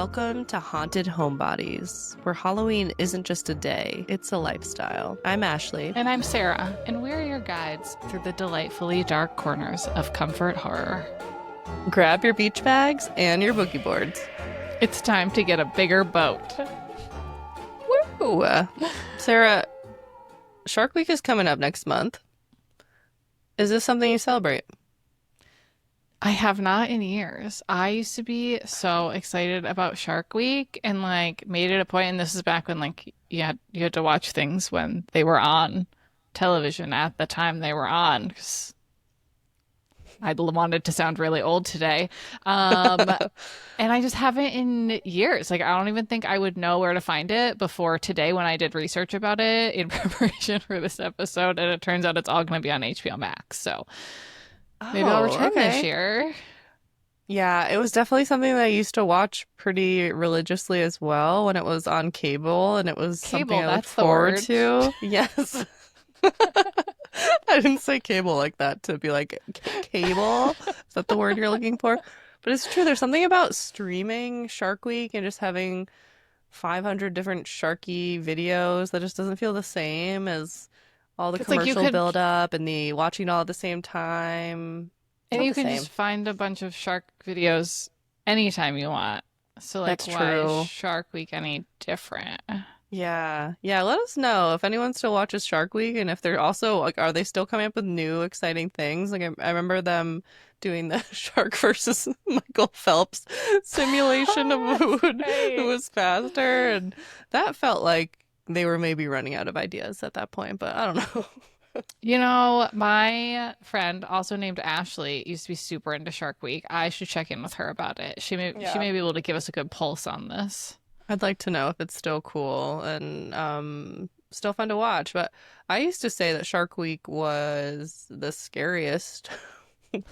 Welcome to Haunted Homebodies, where Halloween isn't just a day, it's a lifestyle. I'm Ashley. And I'm Sarah, and we're your guides through the delightfully dark corners of comfort horror. Grab your beach bags and your boogie boards. It's time to get a bigger boat. Woo! Sarah, Shark Week is coming up next month. Is this something you celebrate? I have not in years. I used to be so excited about Shark Week and made it a point, and this is back when you had to watch things when they were on television at the time they were on, because I wanted to sound really old today. And I just haven't in years. I don't even think I would know where to find it before today when I did research about it in preparation for this episode, and it turns out it's all going to be on HBO Max. So maybe I'll return this year. Yeah, it was definitely something that I used to watch pretty religiously as well when it was on cable, and it was something I looked forward to. Yes. I didn't say cable like that to be like cable. Is that the word you're looking for? But it's true. There's something about streaming Shark Week and just having 500 different Sharky videos that just doesn't feel the same as all the commercial build up and the watching all at the same time. And you can just find a bunch of shark videos anytime you want. So That's why true. is Shark Week any different? Yeah. Let us know if anyone still watches Shark Week, and if they're also are they still coming up with new exciting things? I remember them doing the shark versus Michael Phelps simulation of who was faster, and that felt like they were maybe running out of ideas at that point, but I don't know. My friend, also named Ashley, used to be super into Shark Week. I should check in with her about it. She may be able to give us a good pulse on this. I'd like to know if it's still cool and still fun to watch. But I used to say that Shark Week was the scariest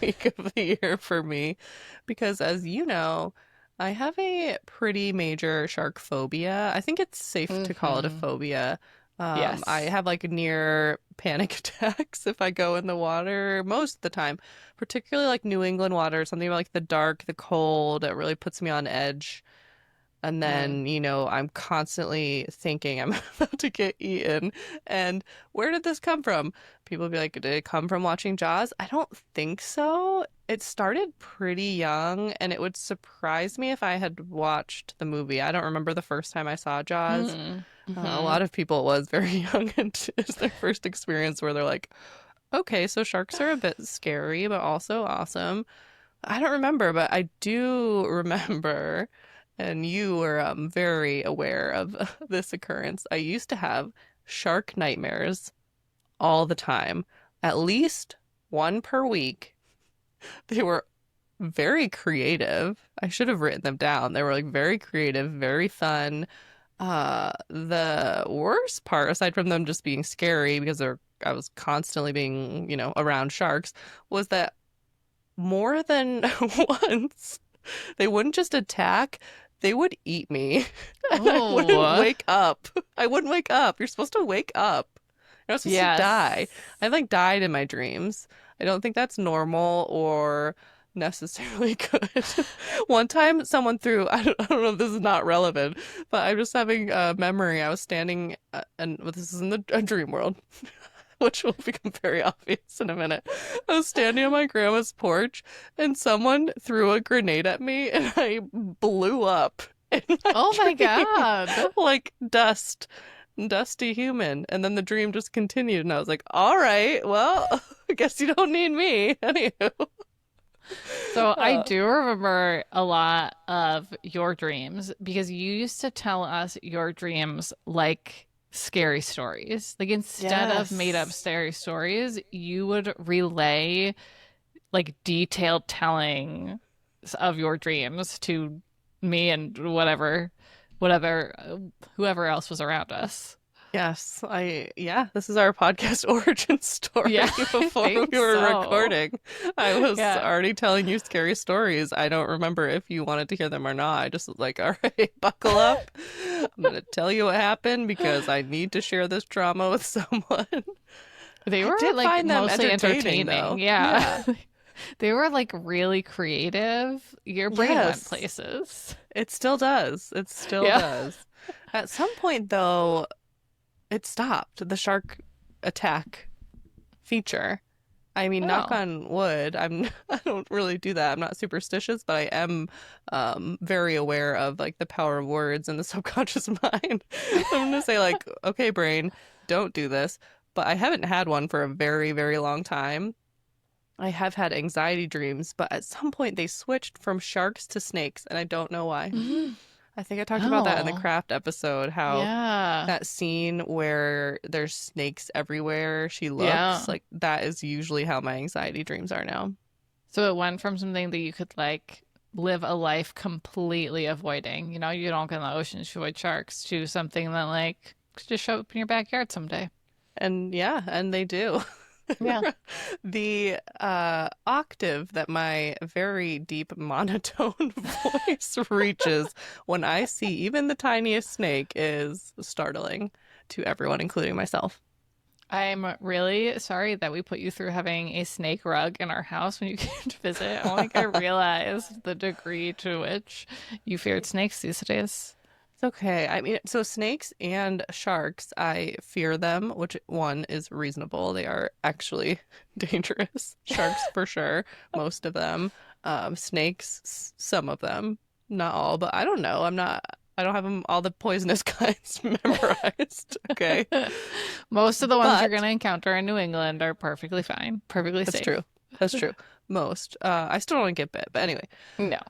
week of the year for me because, as you know, I have a pretty major shark phobia. I think it's safe to call it a phobia. Yes. I have near panic attacks if I go in the water most of the time, particularly New England water, something about the dark, the cold. It really puts me on edge. And then, I'm constantly thinking I'm about to get eaten. And where did this come from? People be like, did it come from watching Jaws? I don't think so. It started pretty young, and it would surprise me if I had watched the movie. I don't remember the first time I saw Jaws. A lot of people it was very young, and it's their first experience where they're like, okay, so sharks are a bit scary, but also awesome. I don't remember, but I do remember... And you were very aware of this occurrence. I used to have shark nightmares all the time, at least one per week. They were very creative. I should have written them down. They were very creative, very fun. The worst part, aside from them just being scary because I was constantly being, around sharks, was that more than once, they wouldn't just attack. They would eat me. And I wouldn't wake up. I wouldn't wake up. You're supposed to wake up. You're not supposed to die. I died in my dreams. I don't think that's normal or necessarily good. One time someone threw, I don't know if this is not relevant, but I'm just having a memory. I was standing, and this is in a dream world, which will become very obvious in a minute. I was standing on my grandma's porch, and someone threw a grenade at me, and I blew up in my dream. God. Like dusty human. And then the dream just continued, and I was like, all right, well, I guess you don't need me. Anywho. So I do remember a lot of your dreams because you used to tell us your dreams scary stories. Instead of made up scary stories, you would relay detailed telling of your dreams to me and whoever else was around us. Yes, this is our podcast origin story. Before we were recording, I was already telling you scary stories. I don't remember if you wanted to hear them or not. I just was like, all right, buckle up. I'm going to tell you what happened because I need to share this drama with someone. They were find them mostly entertaining. though. Yeah. They were like really creative. Your brain went Yes, places. it still does. It still Yeah. does. At some point, though, it stopped. The shark attack feature. I mean, knock Oh. on wood. I don't really do that. I'm not superstitious, but I am very aware of like the power of words and the subconscious mind. I'm gonna say like, okay, brain, don't do this. But I haven't had one for a very, very long time. I have had anxiety dreams, but at some point they switched from sharks to snakes, and I don't know why. Mhm. I think I talked about that in the Oh. craft episode, how Yeah. that scene where there's snakes everywhere she looks, Yeah. like that is usually how my anxiety dreams are now. So it went from something that you could like live a life completely avoiding, you don't go in the ocean to avoid sharks, to something that like could just show up in your backyard someday. And yeah, and they do. Yeah. The octave that my very deep monotone voice reaches when I see even the tiniest snake is startling to everyone, including myself. I'm really sorry that we put you through having a snake rug in our house when you came to visit. I don't think I realized the degree to which you feared snakes these days. It's okay. I mean, so snakes and sharks, I fear them, which one is reasonable. They are actually dangerous. Sharks for sure, most of them. Snakes, some of them, not all, but I don't know. I don't have them all the poisonous kinds memorized. Okay. Most of the ones you're But going to encounter in New England are perfectly fine, perfectly that's safe. true. That's true. Most. I still don't get bit, but anyway, No.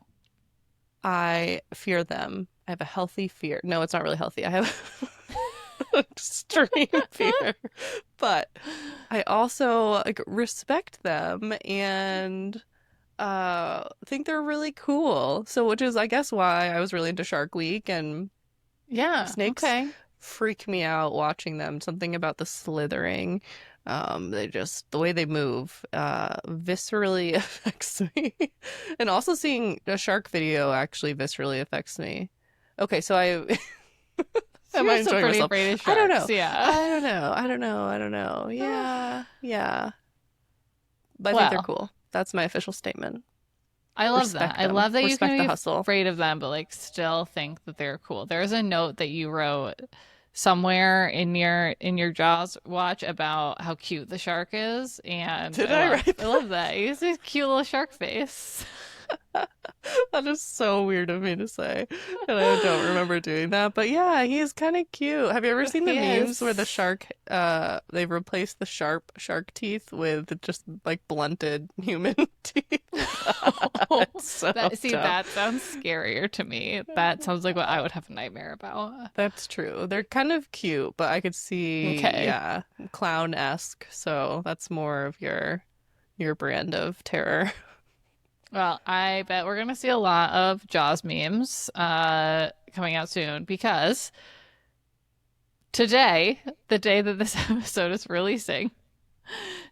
I fear them. I have a healthy fear. No, it's not really healthy. I have extreme fear. But I also like respect them and think they're really cool. So which is I guess why I was really into Shark Week, and Yeah. snakes Okay. freak me out watching them. Something about the slithering. They just the way they move viscerally affects me. And also seeing a shark video actually viscerally affects me. Okay, so I So am I you're still enjoying pretty myself? afraid of I don't know. sharks. Yeah. I don't know. I don't know. I don't know. Yeah. Yeah. But I think they're Well, cool. That's my official statement. I love that. Respect I them. love that you Respect can the be hustle. afraid of them, but like still think that they're cool. There's a note that you wrote somewhere in your Jaws watch about how cute the shark is, and Did I write I that? love that. He has this cute little shark face. That is so weird of me to say. And I don't remember doing that. But yeah, he is kind of cute. Have you ever seen the He memes where the is. shark, they've replaced the sharp shark teeth with just like blunted human teeth? It's so dumb. That sounds scarier to me. That sounds like what I would have a nightmare about. That's true. They're kind of cute, but I could see, Okay. yeah, clown-esque. So that's more of your brand of terror. Well, I bet we're gonna see a lot of Jaws memes coming out soon because today, the day that this episode is releasing,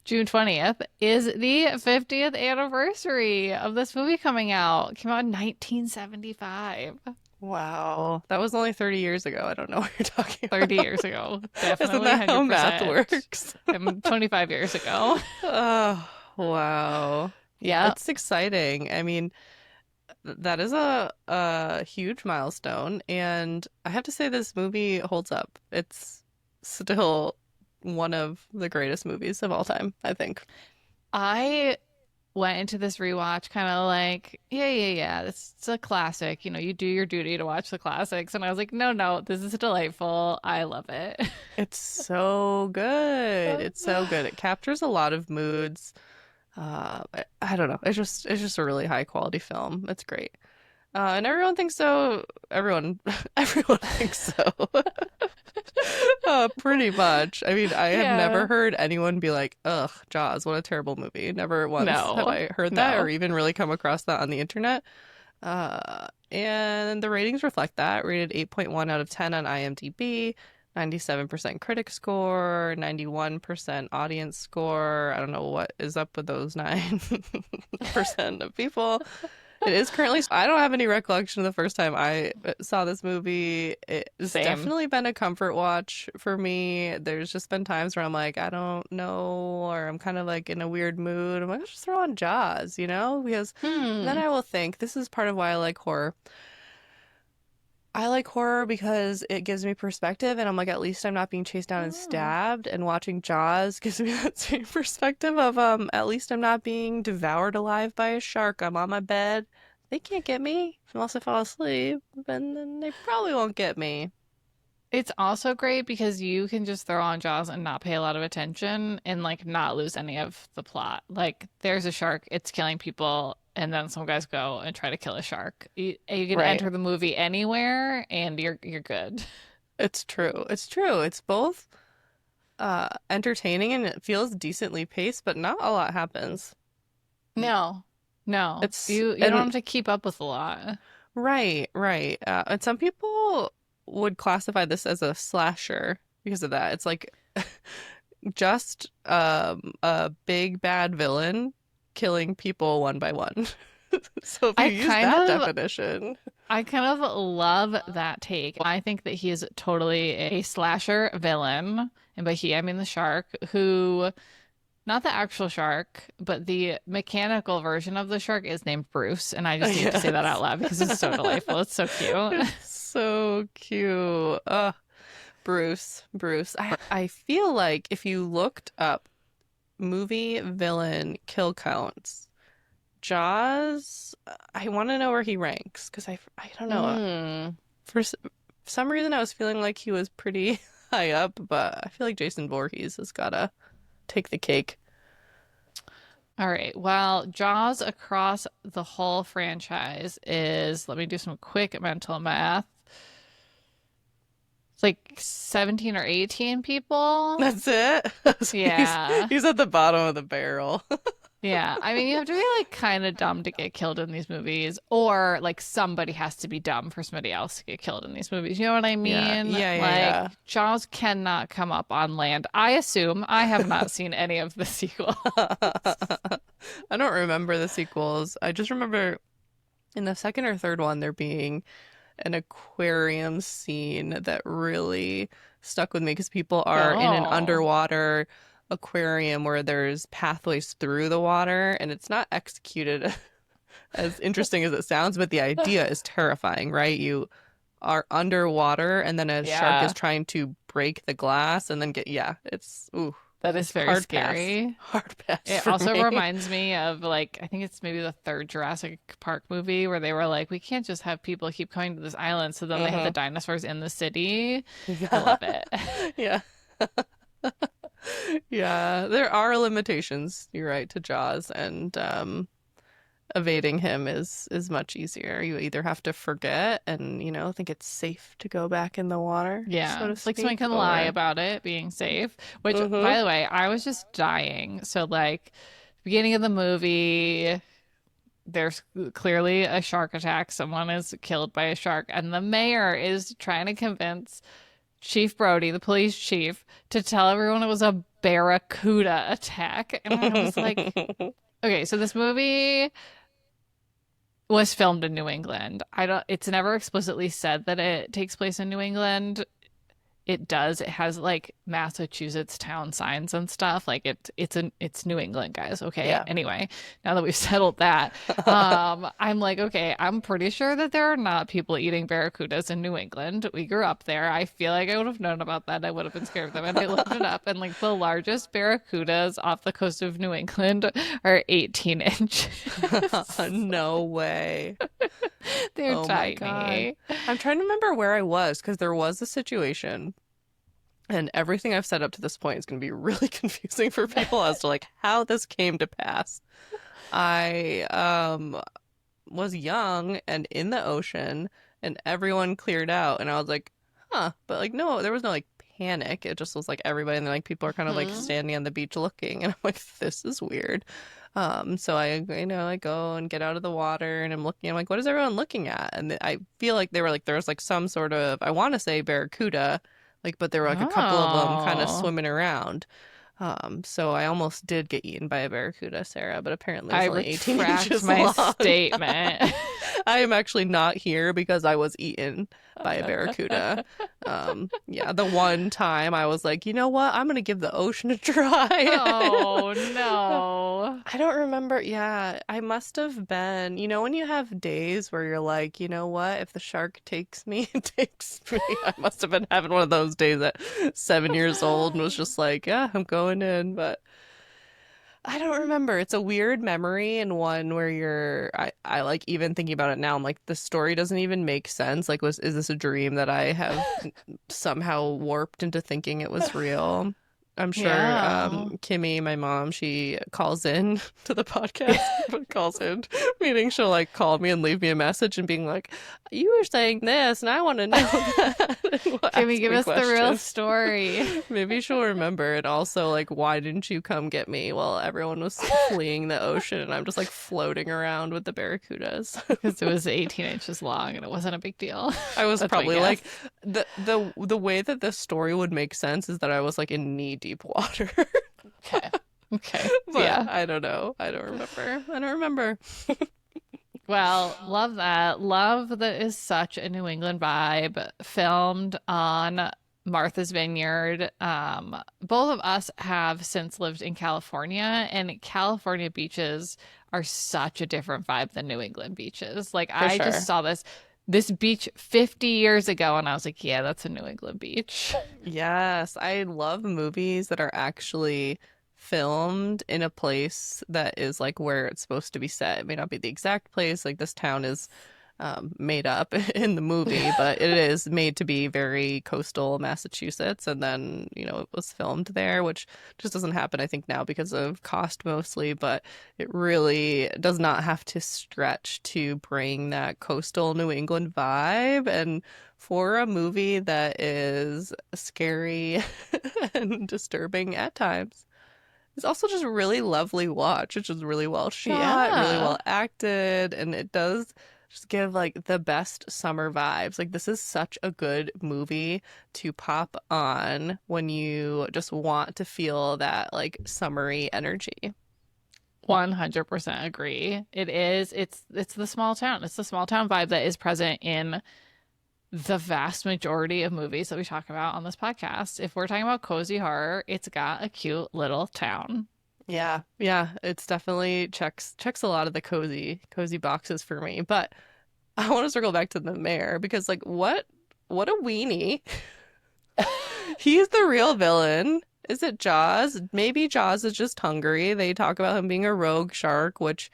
June 20th, is the 50th anniversary of this movie coming out. It came out in 1975. Wow. That was only 30 years ago. I don't know what you're talking 30 about. years ago. Isn't Definitely that how math 100%. works? 25 years ago. Oh, wow. Yeah. It's exciting. I mean, that is a huge milestone, and I have to say this movie holds up. It's still one of the greatest movies of all time, I think. I went into this rewatch kind of like, yeah, this is a classic. You do your duty to watch the classics. And I was like, no, this is delightful. I love it. It's so good. It's so good. It captures a lot of moods. I don't know. It's just a really high quality film. It's great. And everyone thinks so. Everyone, everyone thinks so. Pretty much. I mean, I have never Yeah. heard anyone be like, "Ugh, Jaws, what a terrible movie." Never once have No, I heard that or no. even really come across that on the internet. And the ratings reflect that. Rated 8.1 out of 10 on IMDb, 97% critic score, 91% audience score. I don't know what is up with those 9% of people. It is currently, I don't have any recollection of the first time I saw this movie. It's Same. definitely been a comfort watch for me. There's just been times where I'm like, I don't know or I'm kind of like in a weird mood, I'm like, I'll just throw on Jaws, because then Hmm. I will think this is part of why I like horror. I like horror because it gives me perspective, and I'm like, at least I'm not being chased down and Oh. stabbed. And watching Jaws gives me that same perspective of, at least I'm not being devoured alive by a shark. I'm on my bed. They can't get me unless I fall asleep, and then they probably won't get me. It's also great because you can just throw on Jaws and not pay a lot of attention and like not lose any of the plot. Like there's a shark, it's killing people, and then some guys go and try to kill a shark. You can Right. enter the movie anywhere and you're good. It's true. It's true. It's both entertaining and it feels decently paced, but not a lot happens. No. No. It's You don't and have to keep up with a lot. right, right. And some people would classify this as a slasher because of that. It's like just a big bad villain killing people one by one. So if you I use kind that of definition, I kind of love that take. I think that he is totally a slasher villain, and by he I mean the shark, who not the actual shark, but the mechanical version of the shark is named Bruce, and I just need to say that out yes. loud because it's so delightful. It's so cute. It's so cute. Bruce, Bruce. I feel like if you looked up movie villain kill counts, Jaws, I want to know where he ranks because I don't know. Mm. For some reason, I was feeling like he was pretty high up, but I feel like Jason Voorhees has gotta take the cake. All right. Well, Jaws across the whole franchise is, let me do some quick mental math. It's like 17 or 18 people. That's it. So Yeah. he's at the bottom of the barrel. Yeah, I mean, you have to be like kind of dumb to get killed in these movies, or like somebody has to be dumb for somebody else to get killed in these movies. You know what I Yeah, mean? yeah, Like, yeah, Jaws cannot come up on land. I assume I have not seen any of the sequels. yeah. I don't remember the sequels. I just remember in the second or third one there being an aquarium scene that really stuck with me because people are in an Oh, underwater aquarium where there's pathways through the water and it's not executed as interesting as it sounds, but the idea is terrifying, right? You are underwater and then a shark is yeah, trying to break the glass and then yeah, it's ooh, that is very hard pass. scary. Hard pass It for also me. reminds me of like, I think it's maybe the third Jurassic Park movie where they were like, we can't just have people keep coming to this island. So then they had the Uh-huh. dinosaurs in the city. I Yeah. love it. Yeah. Yeah, there are limitations, you're right, to Jaws, and evading him is much easier. You either have to forget and, think it's safe to go back in the water, so Yeah, to it's like someone speak, can lie or about it being safe, which, mm-hmm. by the way, I was just dying. So, like, beginning of the movie, there's clearly a shark attack. Someone is killed by a shark, and the mayor is trying to convince Chief Brody, the police chief, to tell everyone it was a barracuda attack. And I was like, okay, so this movie was filmed in New England. I don't, it's never explicitly said that it takes place in New England. It does. It has like Massachusetts town signs and stuff. Like it's New England, guys. Okay. Yeah. Anyway, now that we've settled that, I'm like, okay, I'm pretty sure that there are not people eating barracudas in New England. We grew up there. I feel like I would have known about that. I would have been scared of them. And I looked it up, and like the largest barracudas off the coast of New England are 18 inches. No way. They're Oh my God. tiny. I'm trying to remember where I was because there was a situation. And everything I've said up to this point is going to be really confusing for people as to like how this came to pass. I was young and in the ocean and everyone cleared out and I was like, huh, but like no, there was no like panic. It just was like everybody and then like people are kind of like Hmm. standing on the beach looking and I'm like, this is weird. So I go and get out of the water and I'm looking, I'm like, what is everyone looking at? And I feel like they were like, there was like some sort of, I want to say barracuda, like, but there were like a couple of them kind of Oh. swimming around. So I almost did get eaten by a barracuda, Sarah, but apparently it I was only 18 retract inches my long. statement. I am actually not here because I was eaten by a barracuda. Yeah, the one time I was like, you know what? I'm gonna give the ocean a try. Oh no. I don't remember. Yeah, I must have been. You know, when you have days where you're like, you know what? If the shark takes me, it takes me. I must have been having one of those days at 7 years old and was just like, yeah, I'm going in. But I don't remember. It's a weird memory and one where I like even thinking about it now, I'm like, the story doesn't even make sense. Like, is this a dream that I have somehow warped into thinking it was real? I'm sure Yeah. Kimmy, my mom, she calls in to the podcast, but calls in, meaning she'll like call me and leave me a message and being like, you were saying this and I want to know that. And will Kimmy, ask give me us the real questions. story. Maybe she'll remember. And also, like, why didn't you come get me? Well, everyone was fleeing the ocean, and I'm just like floating around with the barracudas. Because it was 18 inches long and it wasn't a big deal. I was That's my probably guess. like the way that this story would make sense is that I was like in knee deep water. Okay. Okay. But Yeah. I don't know. I don't remember. I don't remember. Well, love that. Love that is such a New England vibe. Filmed on Martha's Vineyard. Both of us have since lived in California, and California beaches are such a different vibe than New England beaches. Like For I just sure. saw this beach 50 years ago, and I was like, yeah, that's a New England beach. Yes, I love movies that are actually filmed in a place that is like where it's supposed to be set. It may not be the exact place, like this town is made up in the movie, but it is made to be very coastal Massachusetts. And then, it was filmed there, which just doesn't happen, I think, now because of cost mostly, but it really does not have to stretch to bring that coastal New England vibe. And for a movie that is scary and disturbing at times, it's also just a really lovely watch. It's just really well shot, really Yeah. well acted, and it does just give like the best summer vibes. Like this is such a good movie to pop on when you just want to feel that like summery energy. 100% agree. It is. It's the small town. It's the small town vibe that is present in the vast majority of movies that we talk about on this podcast. If we're talking about cozy horror, it's got a cute little town. Yeah, yeah, it's definitely checks a lot of the cozy boxes for me. But I want to circle back to the mayor because like what a weenie. He's the real villain. Is it Jaws? Maybe Jaws is just hungry. They talk about him being a rogue shark, which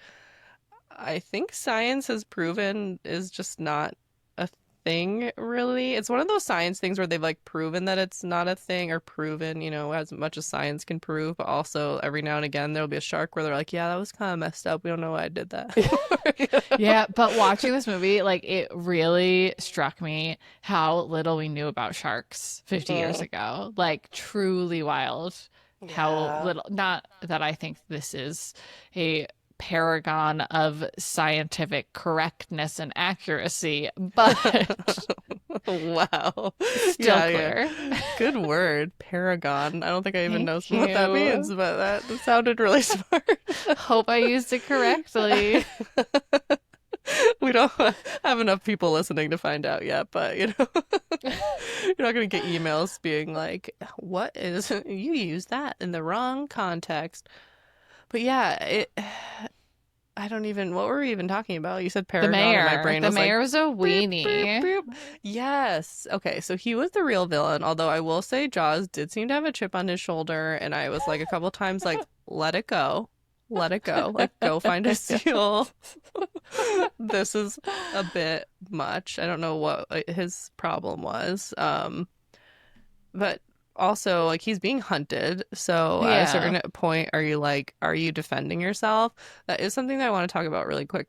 I think science has proven is just not a thing, really. It's one of those science things where they've like proven that it's not a thing or proven, as much as science can prove. But also, every now and again, there'll be a shark where they're like, yeah, that was kind of messed up. We don't know why I did that. Yeah, but watching this movie, like it really struck me how little we knew about sharks 50 years Mm. ago. Like truly wild how Yeah. little, not that I think this is a paragon of scientific correctness and accuracy, but Wow. still Yeah, yeah. clear. Good word. Paragon. I don't think I even know Thank what that means, you. but that sounded really smart. Hope I used it correctly. We don't have enough people listening to find out yet, but you're not going to get emails being like, what is, you use that in the wrong context. But yeah, I don't even, what were we even talking about? You said The Paragon, and my mayor. brain The was like, mayor was a boop, boop, weenie. boop. Yes. Okay, so he was the real villain, although I will say Jaws did seem to have a chip on his shoulder, and I was like a couple times like, let it go. Let it go. Like, go find a seal. This is a bit much. I don't know what his problem was. But also like he's being hunted. So at a Yeah. certain point, are you like, are you defending yourself? That is something that I want to talk about really quick.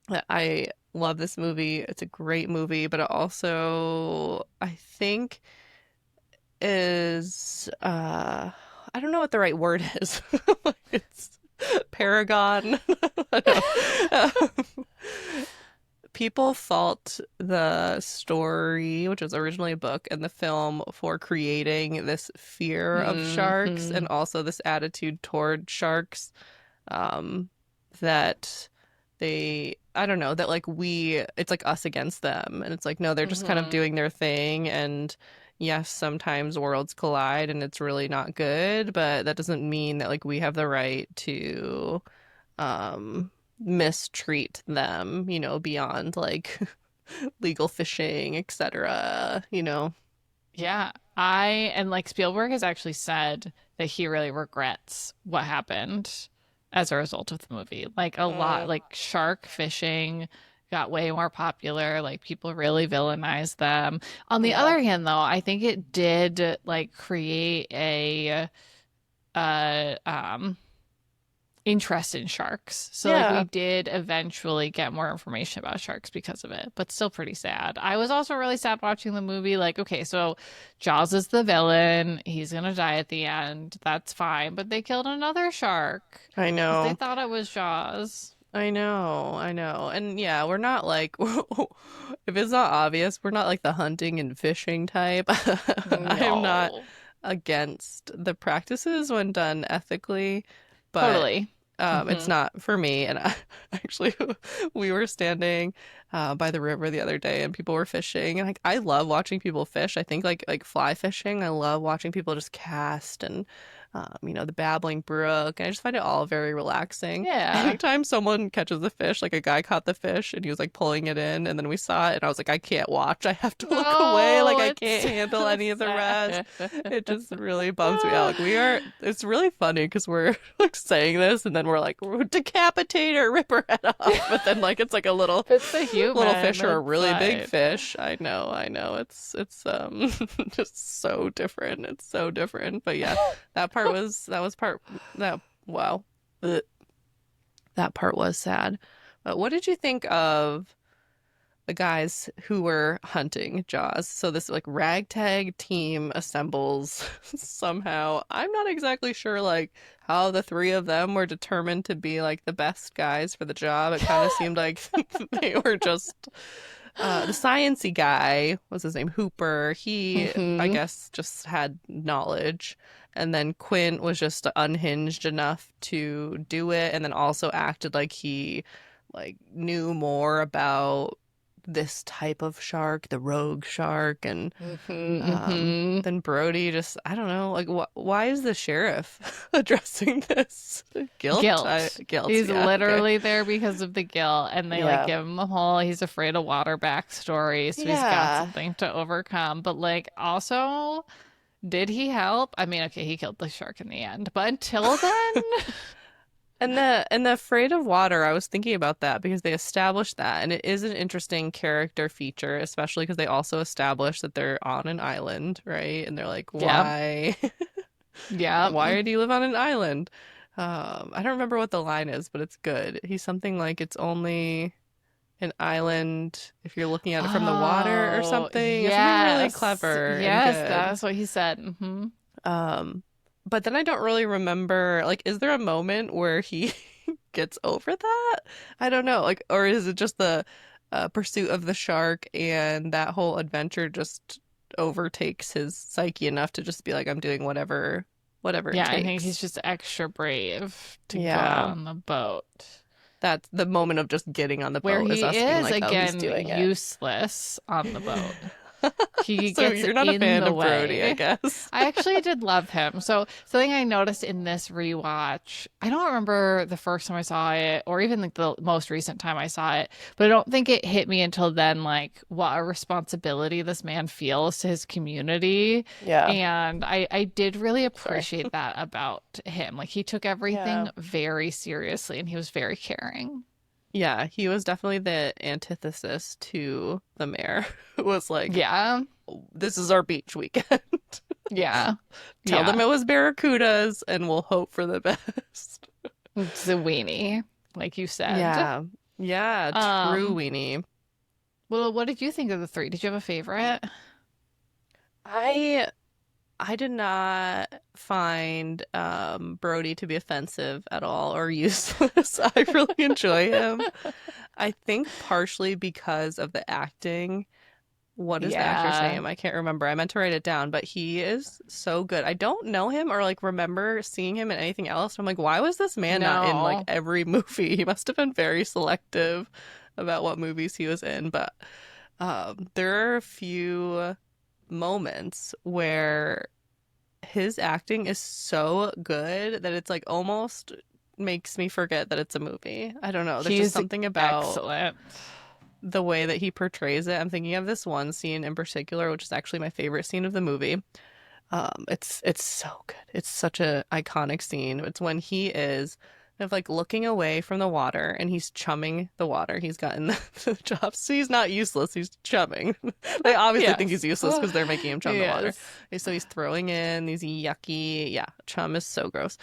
That I love this movie. It's a great movie, but it also I think is I don't know what the right word is. It's Paragon. I don't know. people fault the story, which was originally a book, and the film for creating this fear of sharks Hmm. and also this attitude toward sharks. Um, that I don't know, that like it's like us against them. And it's like, no, they're just kind of Hmm. doing their thing. And yes, sometimes worlds collide and it's really not good, but that doesn't mean that like we have the right to mistreat them, beyond like legal fishing, etc., Yeah. And like Spielberg has actually said that he really regrets what happened as a result of the movie. Like a lot, Mm, like shark fishing got way more popular. Like people really villainized them. On the yeah. other hand, though, I think it did like create uh um interest in sharks. So like we Yeah. did eventually get more information about sharks because of it, but still pretty sad. I was also really sad watching the movie. Like, okay, so Jaws is the villain. He's gonna die at the end. That's fine. But they killed another shark I because they know. thought it was Jaws. I know, I know. And yeah, we're not like, if it's not obvious, we're not like the hunting and fishing type. I'm not No. against the practices when done ethically, but Totally. it's Hmm. not for me. And actually, we were standing by the river the other day and people were fishing. And like, I love watching people fish. I think like fly fishing, I love watching people just cast and the babbling brook. And I just find it all very relaxing. Yeah. Anytime someone catches a fish, like a guy caught the fish and he was like pulling it in, and then we saw it, and I was like, I can't watch. I have to look away. Like No, I it's can't handle so any of the rest. sad. It just really bums me out. Like it's really funny because we're like saying this, and then we're like, decapitate her, rip her head off. But then like it's like a little It's the little human. fish or a It's really big fine. fish. I know. It's just so different. It's so different. But yeah, that was part that wow. Ugh. That part was sad. But what did you think of the guys who were hunting Jaws? So this like ragtag team assembles somehow. I'm not exactly sure like how the three of them were determined to be like the best guys for the job. It kind of seemed like they were just the sciency guy, was his name, Hooper. He, I Hmm. guess, just had knowledge. And then Quint was just unhinged enough to do it, and then also acted like he like knew more about this type of shark, the rogue shark, and Hmm. then Brody just, I don't know, like why is the sheriff addressing this? Guilt. Guilt, He's yeah, okay. literally there because of the guilt, and they like Yeah. give him the whole he's afraid of water backstory, so he's got Yeah. something to overcome. But like, also, did he help? I mean, okay, he killed the shark in the end, but until then, And the afraid of water, I was thinking about that because they established that, and it is an interesting character feature, especially because they also established that they're on an island, right? And they're like, yeah, why? yeah, Why do you live on an island? I don't remember what the line is, but it's good. He's something like it's only an island if you're looking at it from the water or oh something. It's something really yes, clever and yes, good. that's what he said. Um, but then I don't really remember, like, is there a moment where he gets over that? I don't know. Like, or is it just the pursuit of the shark and that whole adventure just overtakes his psyche enough to just be like, I'm doing whatever it Yeah, I think he's takes. just extra brave to go out Yeah. on the boat. That's the moment of just getting on the Where boat is he us being is like, oh, he's again doing it. useless on the boat. He So gets you're not a in fan the of Brody, I way. guess. I actually did love him. So something I noticed in this rewatch, I don't remember the first time I saw it or even like the most recent time I saw it, but I don't think it hit me until then, like what a responsibility this man feels to his community. Yeah. And I did really Sorry. appreciate that about him. Like he took Yeah. everything very seriously and he was very caring. Yeah, he was definitely the antithesis to the mayor, who was like, Yeah. this is our beach weekend. Yeah. Tell them Yeah. it was barracudas and we'll hope for the best. It's a weenie, like you said. Yeah. Yeah, true Um, weenie. well, what did you think of the three? Did you have a favorite? I I did not find Brody to be offensive at all or useless. I really enjoy him. I think partially because of the acting. What is the actor's Yeah. name? I can't remember. I meant to write it down, but he is so good. I don't know him or like remember seeing him in anything else. I'm like, why was this man not in like No. every movie? He must have been very selective about what movies he was in. But there are a few moments where his acting is so good that it's like almost makes me forget that it's a movie. I don't know. There's just He's something about excellent. the way that he portrays it. I'm thinking of this one scene in particular, which is actually my favorite scene of the movie. It's so good. It's such a iconic scene. It's when he is kind of like looking away from the water and he's chumming the water. He's gotten the job, so he's not useless. He's chumming. They obviously think he's Yes. useless because they're making him chum the water. Yes. So he's throwing in these yucky, yeah, chum is so gross.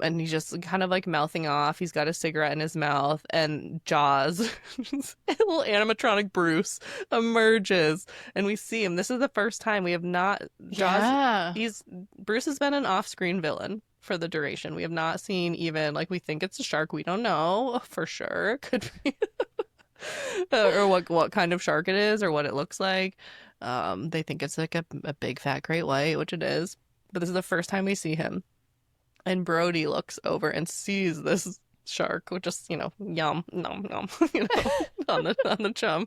And he's just kind of like mouthing off. He's got a cigarette in his mouth, and Jaws, little animatronic Bruce, emerges, and we see him. This is the first time we have not Jaws. Yeah. He's Bruce has been an off-screen villain for the duration. We have not seen even like we think it's a shark. We don't know for sure. Could be or what kind of shark it is or what it looks like. They think it's like a big fat great white, which it is. But this is the first time we see him. And Brody looks over and sees this shark, which just, yum, nom, nom, on the chum.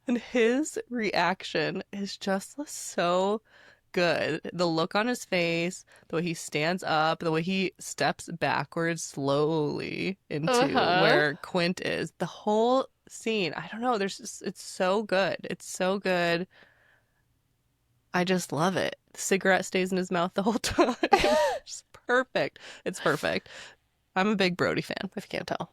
And his reaction is just so good. The look on his face, the way he stands up, the way he steps backwards slowly into Uh-huh. where Quint is. The whole scene, I don't know, it's so good. It's so good. I just love it. The cigarette stays in his mouth the whole time. It's perfect. It's perfect. I'm a big Brody fan, if you can't tell.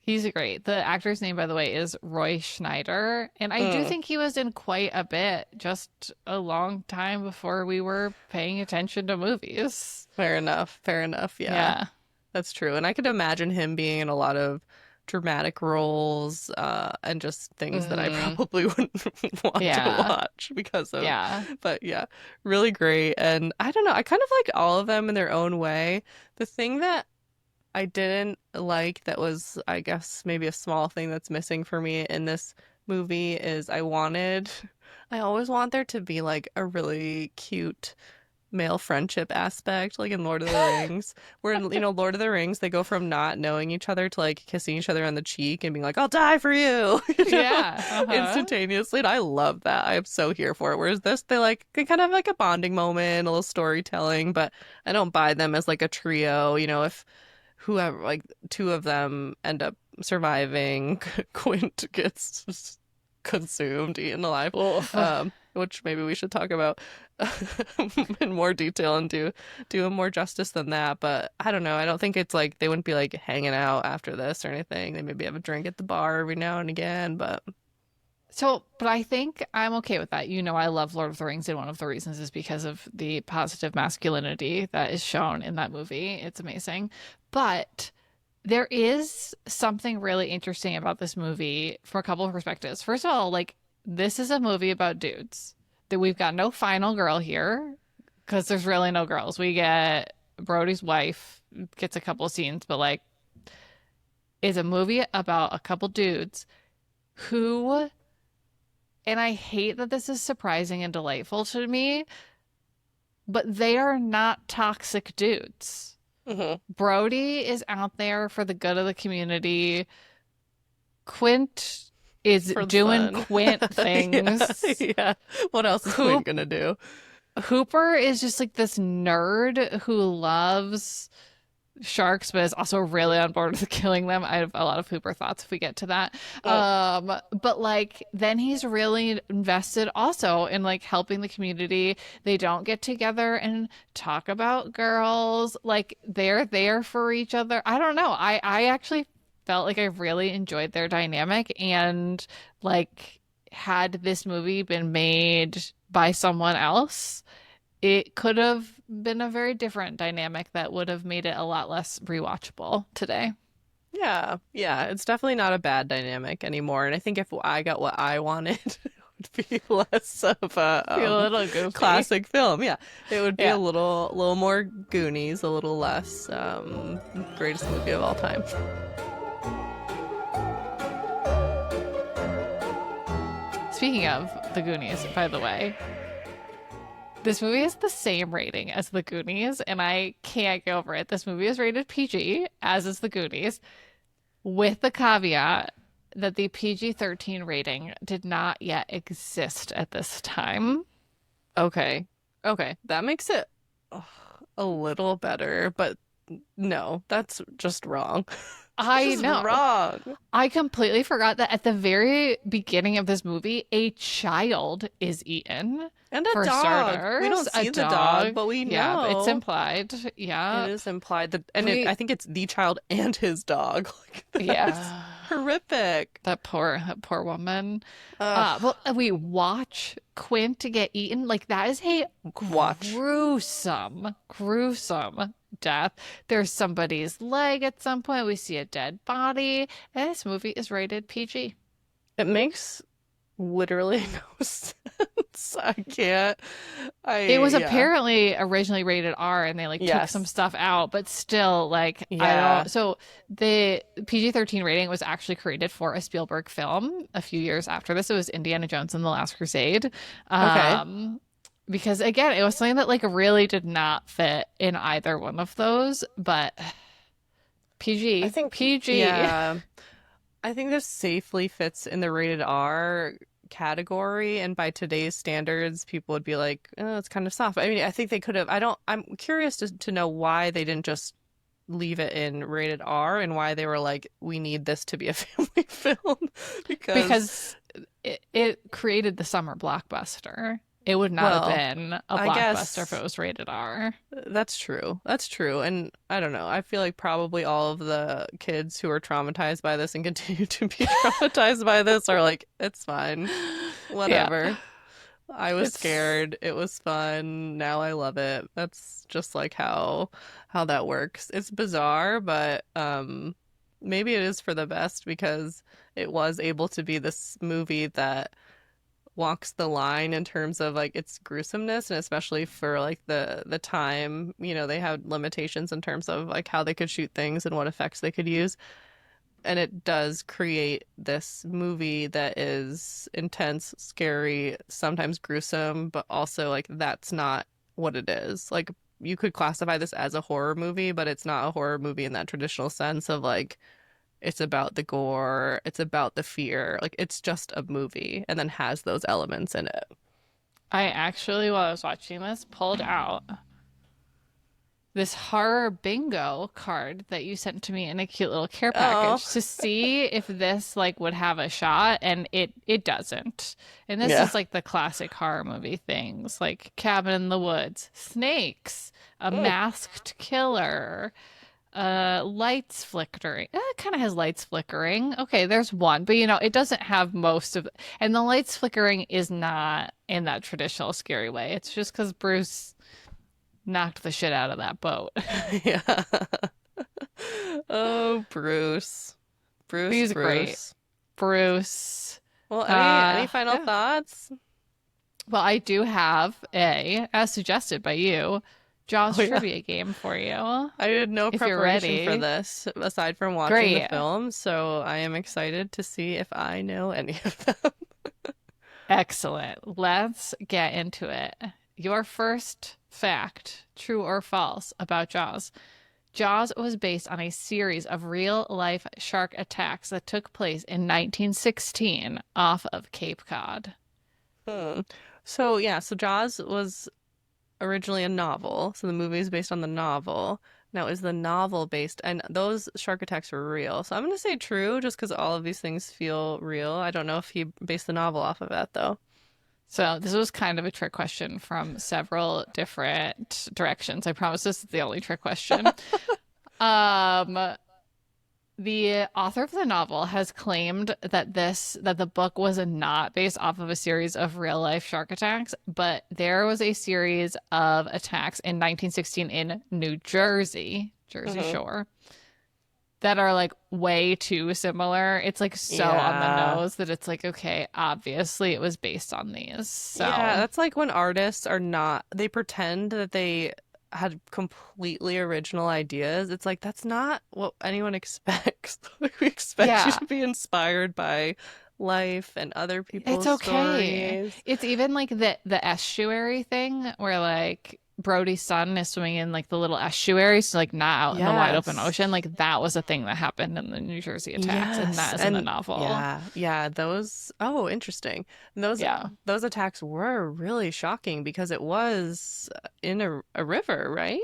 He's great. The actor's name, by the way, is Roy Schneider. And I do Mm, think he was in quite a bit just a long time before we were paying attention to movies. fair enough. Fair enough. Yeah, Yeah. that's true. And I could imagine him being in a lot of dramatic roles and just things that I Hmm. probably wouldn't want to Yeah. watch because of. Yeah. But yeah, really great. And I don't know, I kind of like all of them in their own way. The thing that I didn't like that was, I guess, maybe a small thing that's missing for me in this movie is I always want there to be like a really cute male friendship aspect, like in Lord of the Rings, where in, Lord of the Rings, they go from not knowing each other to like kissing each other on the cheek and being like, I'll die for you, Yeah. Uh-huh. instantaneously. And I love that. I am so here for it. Whereas this, they kind of have like a bonding moment, a little storytelling, but I don't buy them as like a trio, if whoever, like two of them end up surviving, Quint gets consumed, eaten alive, Oof. which maybe we should talk about in more detail and do him more justice than that. But I don't know. I don't think it's like they wouldn't be like hanging out after this or anything. They maybe have a drink at the bar every now and again, but So, but I think I'm okay with that. I love Lord of the Rings, and one of the reasons is because of the positive masculinity that is shown in that movie. It's amazing. But there is something really interesting about this movie from a couple of perspectives. First of all, like, this is a movie about dudes. That we've got no final girl here because there's really no girls. We get Brody's wife gets a couple of scenes, but like, it's a movie about a couple dudes who, and I hate that this is surprising and delightful to me, but they are not toxic dudes. Mhm. Brody is out there for the good of the community. Quint is For the doing fun. Quint Yeah, things. yeah. What else is Quinn Coop gonna do? Hooper is just like this nerd who loves sharks, but is also really on board with killing them. I have a lot of Hooper thoughts if we get to that. Oh, But like then he's really invested also in like helping the community. They don't get together and talk about girls. Like they're there for each other. I don't know. I actually felt like I really enjoyed their dynamic, and like had this movie been made by someone else, it could have been a very different dynamic that would have made it a lot less rewatchable today. yeah, yeah. It's definitely not a bad dynamic anymore. And I think if I got what I wanted, it would be less of a Feel a little goofy. classic film. Yeah, it would be a Yeah. little more Goonies, a little less greatest movie of all time. Speaking of The Goonies, by the way, this movie has the same rating as The Goonies, and I can't get over it. This movie is rated PG, as is The Goonies, with the caveat that the PG-13 rating did not yet exist at this time. Okay. Okay. That makes it a little better, but no, that's just wrong. It's I just know. wrong. I completely forgot that at the very beginning of this movie, a child is eaten. And a For dog. We starters, don't a see the dog, dog. but we Yeah, it's know. implied. It Yeah. is implied that, and We, I think it's the child and his dog. Like, that's yeah. horrific. That poor woman. Ugh. Well, we watch Quint get eaten. Like that is a Watch. gruesome death. There's somebody's leg at some point. We see a dead body. And this movie is rated PG. It makes literally no sense. I can't. It was Yeah. apparently originally rated R and they like took some Yes. stuff out, but still like I Yeah. don't so the PG-13 rating was actually created for a Spielberg film a few years after this. It was Indiana Jones and the Last Crusade. Okay. Because again, it was something that like really did not fit in either one of those, but I PG, think, PG. yeah. I think this safely fits in the rated R category, and by today's standards, people would be like, oh, it's kind of soft. I mean, I think they could have. I'm curious to know why they didn't just leave it in rated R and why they were like, we need this to be a family film because, Because it created the summer blockbuster. It would not have well, been a I blockbuster if guess it was rated R. that's true. That's true. And I don't know. I feel like probably all of the kids who are traumatized by this and continue to be traumatized by this are like, it's fine. Yeah, Whatever. I was it's scared. It was fun. Now I love it. That's just like how that works. It's bizarre, but maybe it is for the best because it was able to be this movie that walks the line in terms of like its gruesomeness, and especially for like the time, they had limitations in terms of like how they could shoot things and what effects they could use. And it does create this movie that is intense, scary, sometimes gruesome, but also like that's not what it is. Like you could classify this as a horror movie, but it's not a horror movie in that traditional sense of like it's about the gore, it's about the fear. Like it's just a movie and then has those elements in it. I actually, while I was watching this, pulled out this horror bingo card that you sent to me in a cute little care Oh, package to see if this like would have a shot, and it doesn't. And this yeah. is like the classic horror movie things like cabin in the woods, snakes, a Mm. masked killer, lights flickering. It kind of has lights flickering. Okay, there's one, but it doesn't have most of, and the lights flickering is not in that traditional scary way. It's just because Bruce knocked the shit out of that boat. Yeah. Oh, Bruce. Bruce, He's great. Bruce. Bruce. Well, any final Yeah. thoughts? Well, I do have as suggested by you, Jaws Oh yeah. trivia game for you. I did no If you're preparation for ready. this aside from watching the Great. film, so I am excited to see if I know any of them. Excellent. Let's get into it. Your first fact, true or false, about Jaws. Jaws was based on a series of real life shark attacks that took place in 1916 off of Cape Cod. Hmm. So yeah, so Jaws was originally a novel, so the movie is based on the novel. Now, is the novel based, and those shark attacks were real. So I'm going to say true, just because all of these things feel real. I don't know if he based the novel off of that, though. So this was kind of a trick question from several different directions. I promise this is the only trick question. Um, the author of the novel has claimed that the book was not based off of a series of real life shark attacks, but there was a series of attacks in 1916 in New Jersey, Jersey Hmm. Shore, that are like way too similar. It's like so on the Yeah. nose that it's like, okay, obviously it was based on these. Yeah, So that's like when artists are not, they pretend that they had completely original ideas. It's like that's not what anyone expects. Like, we expect you yeah, to be inspired by life and other It's people's okay. stories. It's even like the estuary thing where like Brody's son is swimming in like the little estuary, so like not out in the wide open Yes. ocean. Like that was a thing that happened in the New Jersey attacks, and Yes. that is in the And novel. yeah, yeah, those oh, interesting. And Yeah. those attacks were really shocking because it was in a river, right?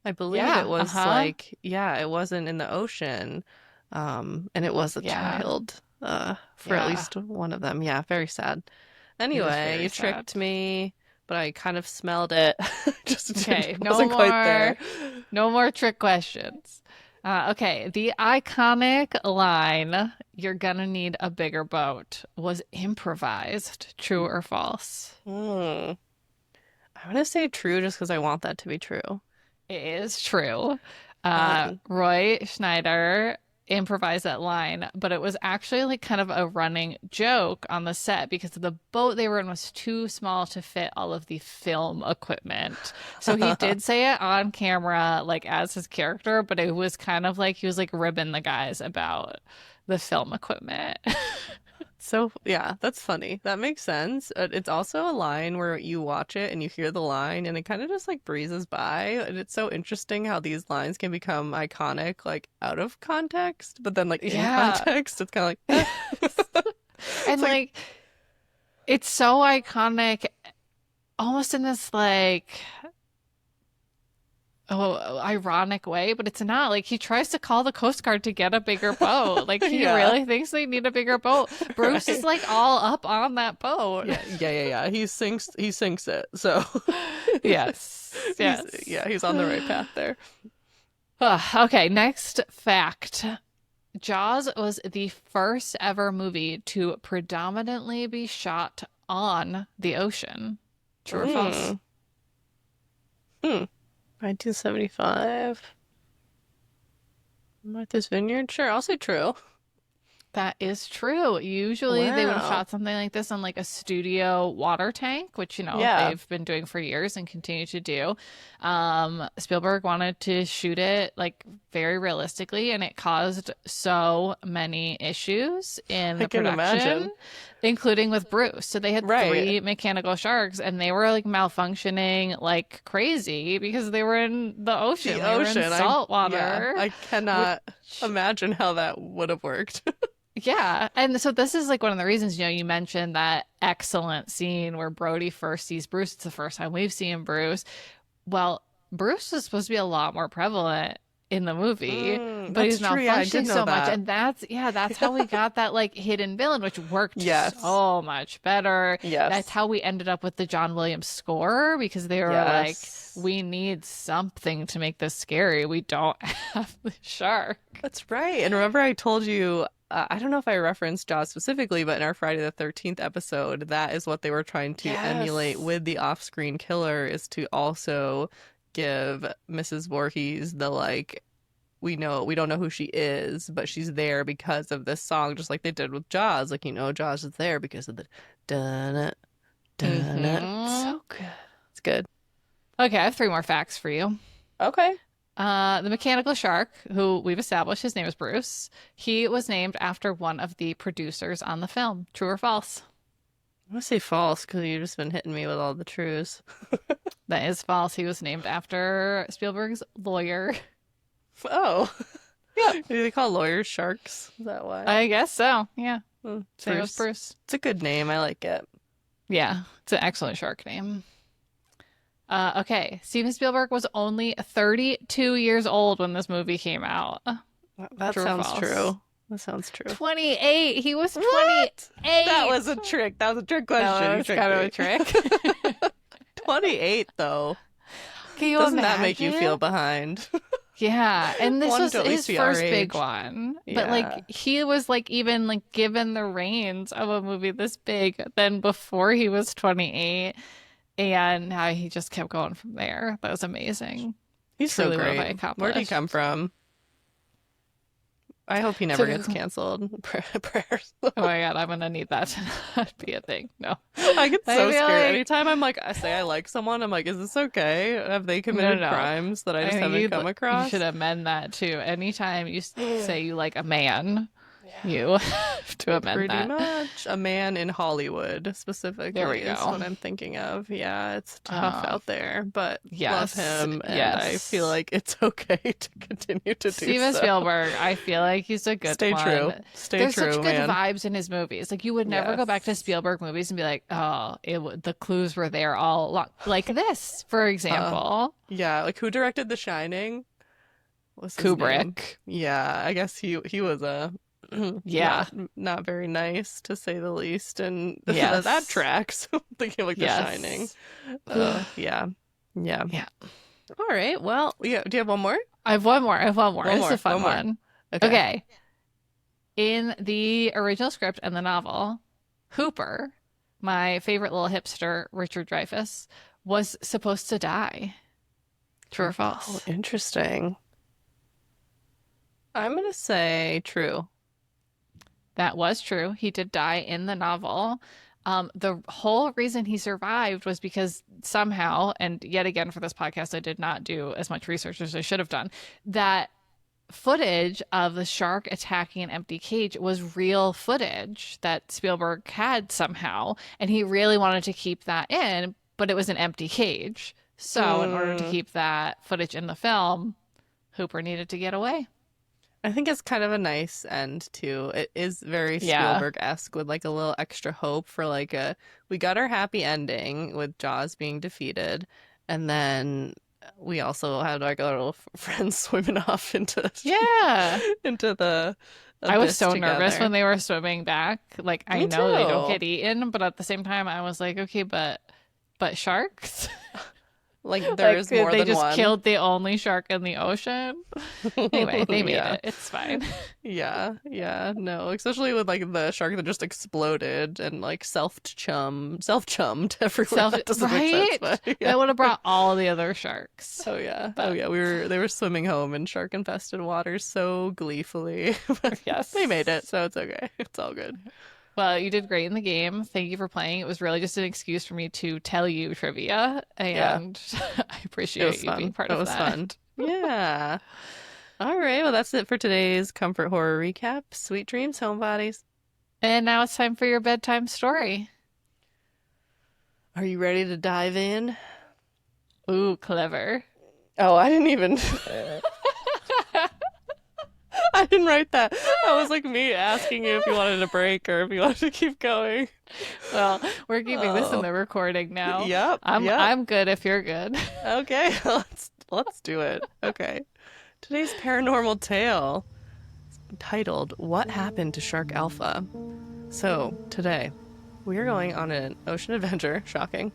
I believe it Yeah. was Uh-huh. like, yeah, it wasn't in the ocean. And it was a Yeah. child, for at Yeah. least one of them. Yeah, very sad. It is Anyway, very you sad. tricked me, but I kind of smelled it. Okay, Wasn't quite there. no more trick questions. Okay, the iconic line, "You're gonna need a bigger boat," was improvised. True or false? Hmm. I'm gonna say true just because I want that to be true. It is true. Fun. Roy Schneider improvised that line, but it was actually like kind of a running joke on the set because the boat they were in was too small to fit all of the film equipment. So he did say it on camera, like as his character, but it was kind of like he was like ribbing the guys about the film equipment. So, yeah, that's funny. That makes sense. It's also a line where you watch it and you hear the line and it kind of just like breezes by. And it's so interesting how these lines can become iconic, like out of context, but then like in Yeah. context, it's kind of like, And it's like, like it's so iconic almost in this like ironic way, but it's not. Like he tries to call the Coast Guard to get a bigger boat. Like he yeah, really thinks they need a bigger boat. Bruce is right. like all up on that boat. Yeah. He sinks it. So Yes, he's, yes. yeah, he's on the right path there. Okay, next fact. Jaws was the first ever movie to predominantly be shot on the ocean. True or false? Mm. Hmm. 1975. Martha's Vineyard? Sure, I'll say true. That is true. Usually they would have Wow. shot something like this on like a studio water tank, which, Yeah. they've been doing for years and continue to do. Spielberg wanted to shoot it like very realistically, and it caused so many issues in I the can imagine. production, including with Bruce. So they had Right. three mechanical sharks, and they were like malfunctioning like crazy because they were in the ocean. The They were in ocean. salt Yeah, water. I Which cannot imagine how that would have worked. yeah. And so this is like one of the reasons, you mentioned that excellent scene where Brody first sees Bruce. It's the first time we've seen Bruce. Well, Bruce is supposed to be a lot more prevalent in the movie, but That's he's true. Yeah, I malfunctioning did know so much. that. And that's how we got that like hidden villain, which worked Yes. so much better. That's Yes. how we ended up with the John Williams score because they were like, Yes. we need something to make this scary. We don't have the shark. That's right. And remember, I told you, I don't know if I referenced Jaws specifically, but in our Friday the 13th episode, that is what they were trying to emulate Yes. with the off-screen killer, is to also give Mrs. Voorhees the like, we don't know who she is, but she's there because of this song, just like they did with Jaws. Like, Jaws is there because of the dun it, dun it. Hmm. So good. It's good. Okay, I have three more facts for you. Okay. The mechanical shark, who we've established his name is Bruce, he was named after one of the producers on the film. True or false? I'm gonna say false because you've just been hitting me with all the truths. That is false. He was named after Spielberg's lawyer. Oh. Yep. Do they call lawyers sharks? Is that why? I guess so. Yeah. Same as Bruce. Bruce. It's a good name. I like it. Yeah, it's an excellent shark name. Okay, Steven Spielberg was only 32 years old when this movie came out. That True or sounds false? true. That sounds true. 28. He was What? 28. That was a trick. That was a trick question. That You was tricked kind of me. a trick. 28 though. Can you Doesn't that make you imagine? feel behind? Yeah, and this Wanted was to at his least be our first big age. one. But Yeah. like he was like even like given the reins of a movie this big then before he was 28, and how he just kept going from there. That was amazing. He's so Truly what have I great. Where'd he accomplished? come from? I hope he never gets canceled. Prayers. Oh my God, I'm gonna need that to not be a thing. No. I get I so feel scared. like Anytime I say I like someone, I'm like, is this okay? Have they committed no. crimes that I just think haven't come you across? should amend that too. Anytime you say you like a man, you to amend Pretty that. much. A man in Hollywood There we specifically is go. what I'm thinking of. Yeah, it's tough out there, but love Yes, him, and I feel yes. like it's okay to continue to do Steven so. Spielberg, I feel like he's a good Stay true. one. Stay There's such true, good man. vibes in his movies. Like you would never go back to Yes. Spielberg movies and be like, oh, the clues were there all along. Like this, for Uh, example. yeah, like who directed The Shining? What's his name? Kubrick. Yeah, I guess he was a Yeah. not very nice to say the least, and that Yes. tracks. Thinking of, like The Shining. Yes. Yeah, yeah. Yeah. All right. Well, yeah. Do you have one more? I have one more. I have one more. One This is more. a fun One more. one. Okay. Okay. In the original script and the novel, Hooper, my favorite little hipster, Richard Dreyfuss, was supposed to die. True or Oh, false? interesting. I'm gonna say true. That was true. He did die in the novel. The whole reason he survived was because somehow, and yet again for this podcast, I did not do as much research as I should have done, that footage of the shark attacking an empty cage was real footage that Spielberg had somehow, and he really wanted to keep that in, but it was an empty cage. So, in order to Mm, keep that footage in the film, Hooper needed to get away. I think it's kind of a nice end too. It is very Yeah. Spielberg-esque with like a little extra hope for like we got our happy ending with Jaws being defeated, and then we also had like our little friends swimming off into Yeah. into the I was abyss so nervous together. when they were swimming back. Like I Me know they don't too. get eaten, but at the same time I was like, okay, but sharks? Like there Like is more they than just one. killed the only shark in the ocean. Anyway, they made Yeah. it. It's fine. Yeah, no, especially with like the shark that just exploded and like self-chummed everywhere. Self That doesn't make sense, right? but yeah. That would have brought all the other sharks. Oh yeah. Oh But yeah. They were swimming home in shark-infested waters so gleefully. But yes. they made it, so it's okay. It's all good. Well, you did great in the game. Thank you for playing. It was really just an excuse for me to tell you trivia, Yeah. and I It appreciate was you being fun. part It of was that. fun. Yeah. All right. Well, that's it for today's comfort horror recap. Sweet dreams, homebodies. And now it's time for your bedtime story. Are you ready to dive in? Ooh, clever. Oh, I didn't even. I didn't write that. That was like me asking you if you wanted a break or if you wanted to keep going. Well, we're keeping this in Oh. the recording now. Yep. I'm Yep. I'm good if you're good. Okay. Let's do it. Okay. Today's paranormal tale is titled "What Happened to Shark Alpha?" So today we are going on an ocean adventure. Shocking.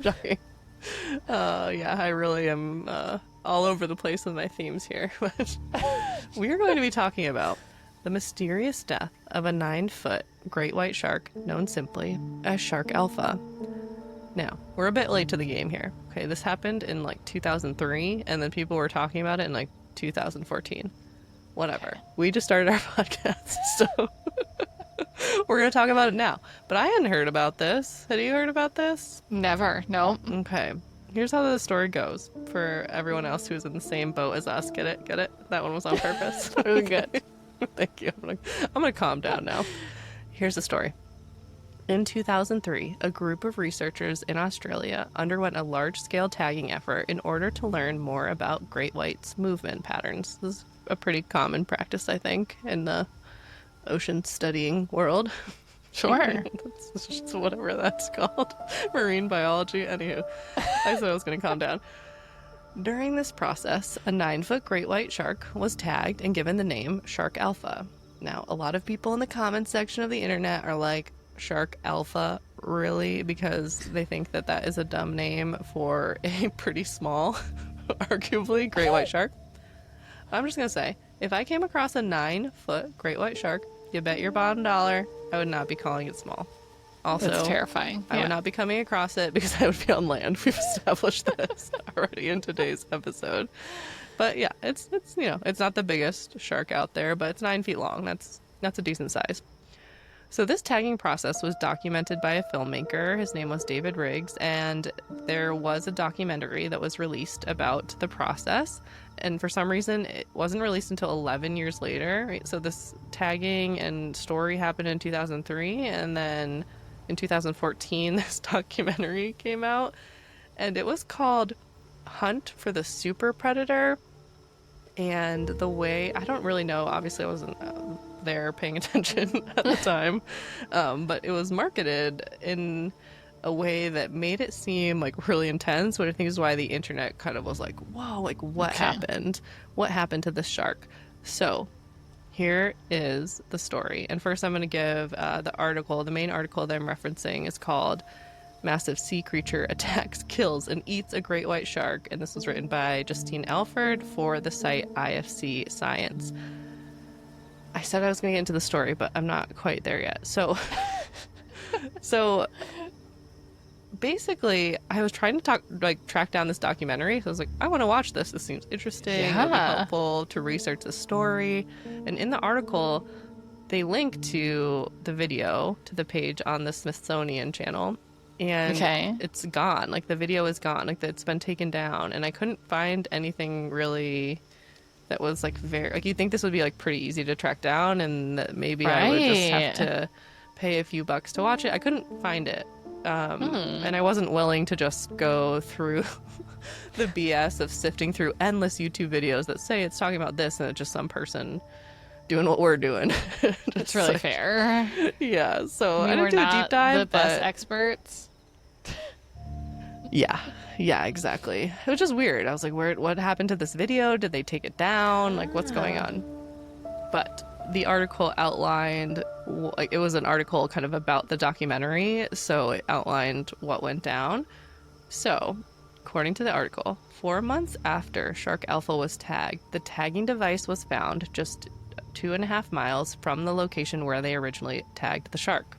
Shocking. Yeah, I really am all over the place with my themes here. But we are going to be talking about the mysterious death of a 9-foot great white shark known simply as Shark Alpha. Now, we're a bit late to the game here. Okay, this happened in like 2003, and then people were talking about it in like 2014. Whatever. We just started our podcast, so we're going to talk about it now. But I hadn't heard about this. Had you heard about this? Never. No. Okay. Here's how the story goes for everyone else who's in the same boat as us. Get it? Get it? That one was on purpose. Really good. Thank you. I'm gonna calm down now. Here's the story. In 2003, a group of researchers in Australia underwent a large-scale tagging effort in order to learn more about great whites' movement patterns. This is a pretty common practice, I think, in the ocean studying world. Sure. That's just whatever that's called. Marine biology. Anywho, I said I was going to calm down. During this process, a 9-foot great white shark was tagged and given the name Shark Alpha. Now, a lot of people in the comments section of the internet are like, Shark Alpha, really? Because they think that that is a dumb name for a pretty small, arguably, great white shark. I'm just going to say, if I came across a 9-foot great white shark, you bet your bottom dollar I would not be calling it small. Also, That's terrifying. I would not be coming across it because I would be on land. We've established this already in today's episode. But yeah, it's it's not the biggest shark out there, but it's 9 feet long. That's a decent size. So this tagging process was documented by a filmmaker. His name was David Riggs, and there was a documentary that was released about the process. And for some reason, it wasn't released until 11 years later. Right? So this tagging and story happened in 2003, and then in 2014, this documentary came out, and it was called Hunt for the Super Predator. And the way, I don't really know, obviously I wasn't there paying attention at the time, but it was marketed in a way that made it seem like really intense, which I think is why the internet kind of was like, whoa, like what happened? What happened to this shark? So here is the story. And first I'm going to give the article. The main article that I'm referencing is called Massive Sea Creature Attacks, Kills, and Eats a Great White Shark. And this was written by Justine Alford for the site IFC Science. I said I was going to get into the story, but I'm not quite there yet. So basically, I was trying to track down this documentary. So I was like, I want to watch this. This seems interesting. Yeah. It'll be helpful to research the story. And in the article, they link to the video, to the page on the Smithsonian channel. And it's gone. Like, the video is gone. Like, it's been taken down. And I couldn't find anything really that was, like, very... Like, you'd think this would be, like, pretty easy to track down and that maybe I would just have to pay a few bucks to watch it. I couldn't find it. And I wasn't willing to just go through the BS of sifting through endless YouTube videos that say it's talking about this and it's just some person doing what we're doing. It's really fair. Yeah, so I didn't do a deep dive, the best experts. Yeah, exactly. It was just weird. I was like, what happened to this video? Did they take it down? Like, what's going on? But the article outlined, like, it was an article kind of about the documentary, so it outlined what went down. So, according to the article, 4 months after Shark Alpha was tagged, the tagging device was found just 2.5 miles from the location where they originally tagged the shark.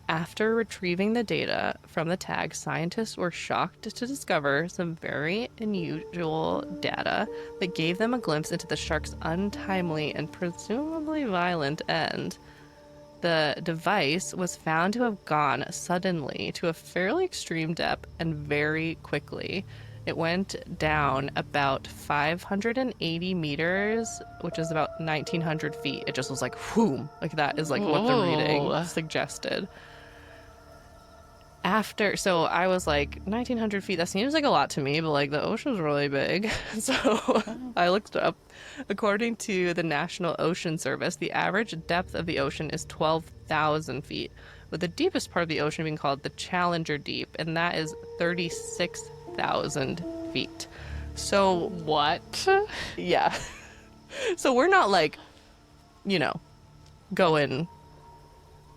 After retrieving the data from the tag, scientists were shocked to discover some very unusual data that gave them a glimpse into the shark's untimely and presumably violent end. The device was found to have gone suddenly to a fairly extreme depth and very quickly. It went down about 580 meters, which is about 1,900 feet. It just was like, whoom, like that is like what the reading suggested. So I was like, 1,900 feet, that seems like a lot to me, but like the ocean's really big. So I looked it up. According to the National Ocean Service, the average depth of the ocean is 12,000 feet, with the deepest part of the ocean being called the Challenger Deep, and that is 36,000 feet. So what? Yeah. So we're not like, going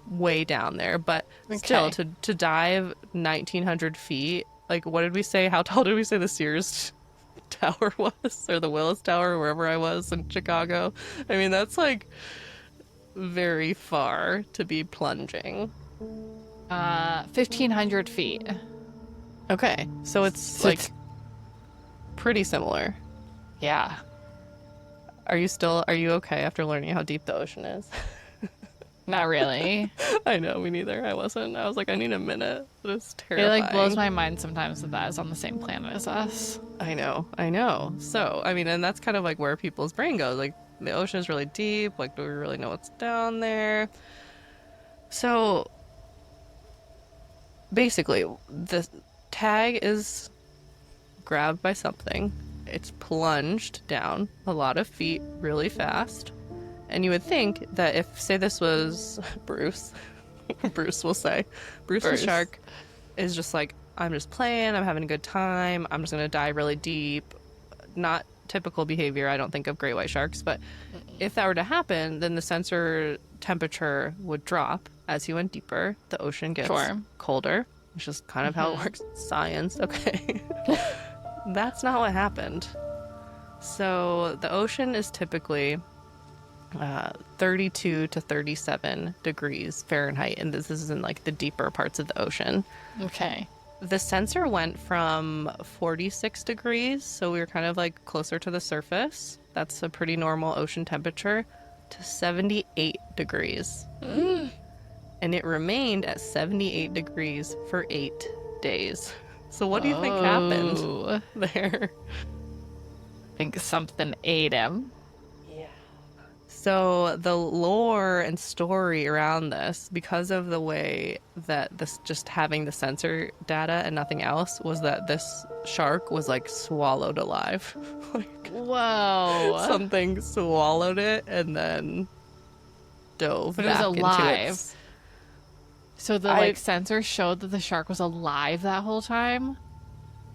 way down there, but still to dive 1,900 feet, like, what did we say? How tall did we say the Sears Tower was, or the Willis Tower, wherever I was in Chicago? I mean, that's like very far to be plunging. 1,500 feet. Okay, so it's like pretty similar. Yeah. Are you okay after learning how deep the ocean is? Not really. I know, me neither. I wasn't. I was like, I need a minute. It was terrifying. It like blows my mind sometimes that is on the same planet as us. I know. So, I mean, and that's kind of like where people's brain goes. Like, the ocean is really deep. Like, do we really know what's down there? So, basically, the tag is grabbed by something. It's plunged down a lot of feet really fast. And you would think that if, say this was Bruce, Bruce the shark is just like, I'm just playing, I'm having a good time, I'm just going to dive really deep. Not typical behavior, I don't think, of great white sharks, but if that were to happen, then the sensor temperature would drop as he went deeper. The ocean gets colder, which is kind of how it works. Science, okay. That's not what happened. So the ocean is typically 32 to 37 degrees Fahrenheit, and this is in like the deeper parts of the ocean. Okay. The sensor went from 46 degrees, so we were kind of like closer to the surface. That's a pretty normal ocean temperature, to 78 degrees. and it remained at 78 degrees for 8 days. So what do you think happened Oh, there? I think something ate him. So the lore and story around this, because of the way that this just having the sensor data and nothing else, was that this shark was like swallowed alive. Like Whoa. something swallowed it and then dove But it was back into alive. its. So the I sensor showed that the shark was alive that whole time?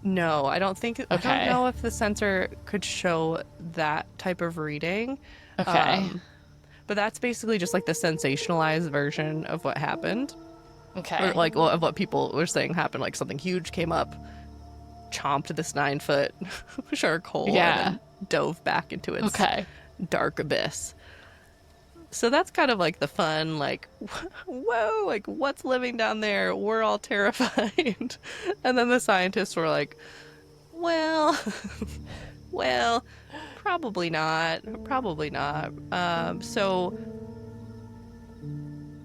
No, I don't think. I don't Okay. know if the sensor could show that type of reading. Okay. Um, but that's basically just like the sensationalized version of what happened, or Okay. like well, of what people were saying happened. Like something huge came up, chomped this 9 foot shark whole, and Yeah. then dove back into its Okay. dark abyss. So that's kind of like the fun, like, whoa, like what's living down there? We're all terrified. And then the scientists were like, well, well, probably not. Probably not. So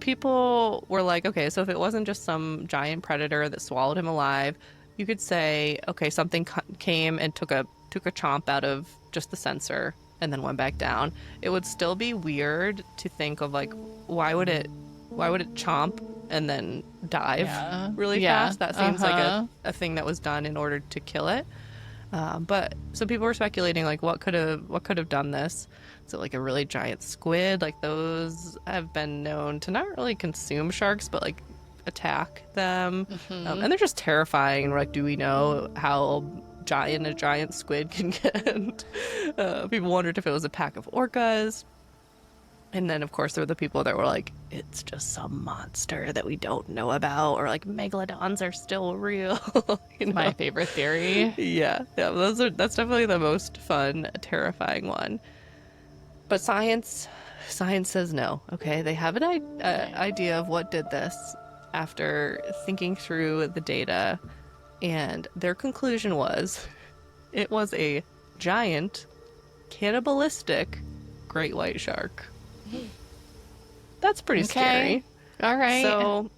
people were like, okay, so if it wasn't just some giant predator that swallowed him alive, you could say, okay, something came and took a chomp out of just the sensor and then went back down. It would still be weird to think of like, why would it chomp and then dive Yeah. really Yeah. fast? That seems like Uh-huh. a thing that was done in order to kill it. But so people were speculating like what could have done this. So like a really giant squid, like those have been known to not really consume sharks, but like attack them, and they're just terrifying. And we're like, do we know how giant a giant squid can get? People wondered if it was a pack of orcas. And then, of course, there were the people that were like, it's just some monster that we don't know about, or like megalodons are still real. you know? My favorite theory. Yeah, that's definitely the most fun, terrifying one. But science says no. Okay, they have an idea of what did this after thinking through the data, and their conclusion was it was a giant, cannibalistic great white shark. That's pretty scary. All right. So,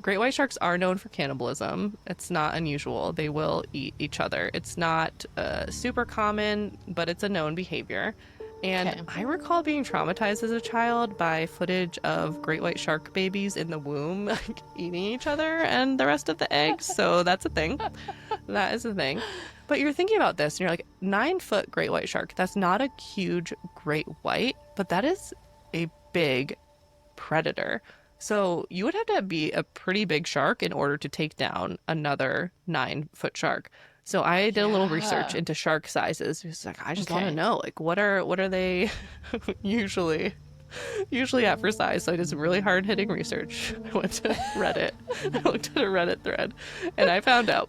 great white sharks are known for cannibalism. It's not unusual. They will eat each other. It's not super common, but it's a known behavior. And Okay. I recall being traumatized as a child by footage of great white shark babies in the womb like, eating each other and the rest of the eggs. So that's a thing. That is a thing. But you're thinking about this and you're like, 9 foot great white shark. That's not a huge great white, but that is a big predator. So you would have to be a pretty big shark in order to take down another 9 foot shark. So I did a little research Yeah. into shark sizes. It's like I just want to Okay. know, like what are they usually at for size? So I did some really hard hitting research. I went to Reddit. I looked at a Reddit thread, and I found out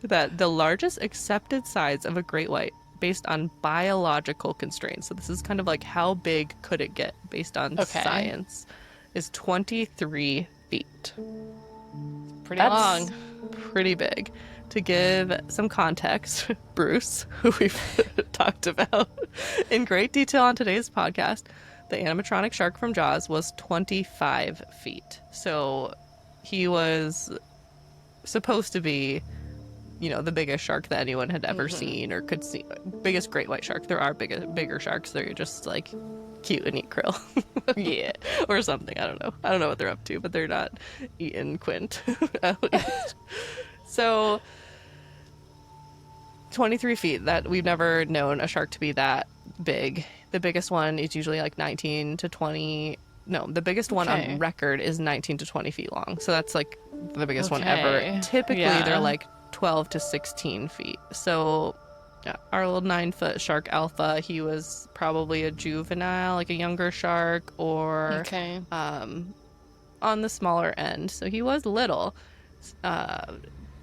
that the largest accepted size of a great white, based on biological constraints, so this is kind of like how big could it get based on Okay. science, is 23 feet. Pretty That's long. pretty big. To give some context, Bruce, who we've talked about in great detail on today's podcast, the animatronic shark from Jaws was 25 feet. So he was supposed to be, the biggest shark that anyone had ever seen or could see. Biggest great white shark. There are bigger sharks. They're just like cute and eat krill. Yeah. Or something. I don't know. I don't know what they're up to, but they're not eating Quint, at least. So 23 feet, that we've never known a shark to be that big. The biggest one is usually like 19 to 20. No, the biggest one Okay. on record is 19 to 20 feet long. So that's like the biggest one Okay. ever. Typically, Yeah. they're like 12 to 16 feet. So yeah, our little 9 foot shark alpha, he was probably a juvenile, like a younger shark, or Okay. on the smaller end. So he was little.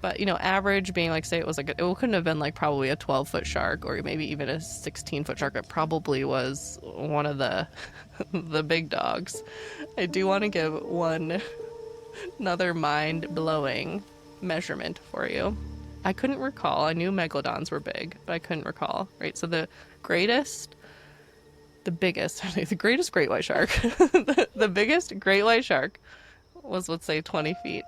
But average being like, say it was like it couldn't have been like probably a 12-foot shark or maybe even a 16-foot shark. It probably was one of the the big dogs. I do want to give another mind-blowing measurement for you. I couldn't recall. I knew megalodons were big, but I couldn't recall. Right. So the greatest great white shark, the biggest great white shark was, let's say, 20 feet.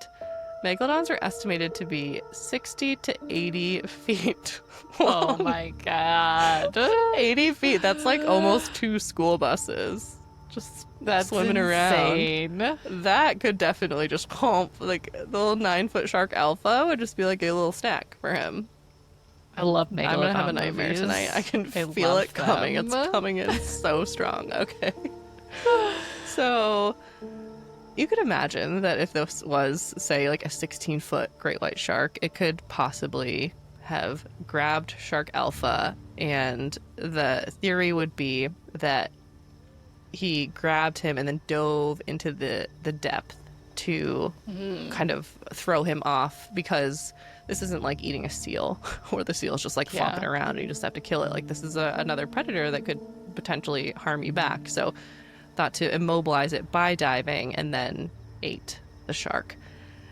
Megalodons are estimated to be 60 to 80 feet Oh long. my God. 80 feet. That's like almost 2 school buses just That's swimming around. insane. That could definitely just pump. Like the little 9-foot shark alpha would just be like a little snack for him. I love megalodon I'm gonna have a nightmare movies. tonight. I can I feel love it coming. them. It's coming in so strong. Okay. So you could imagine that if this was, say, like a 16-foot great white shark, it could possibly have grabbed Shark Alpha, and the theory would be that he grabbed him and then dove into the depth to kind of throw him off, because this isn't like eating a seal where the seal's just like flopping around and you just have to kill it. Like this is another predator that could potentially harm you back. So thought to immobilize it by diving and then ate the shark.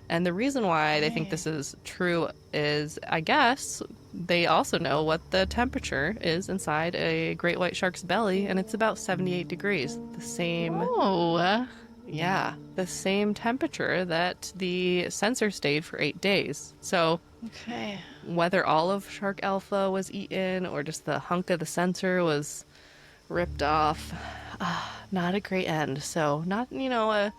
And the reason why they think this is true is, I guess, they also know what the temperature is inside a great white shark's belly, and it's about 78 degrees. The same, the same temperature that the sensor stayed for 8 days. So whether all of Shark Alpha was eaten or just the hunk of the sensor was ripped off, not a great end. So not, a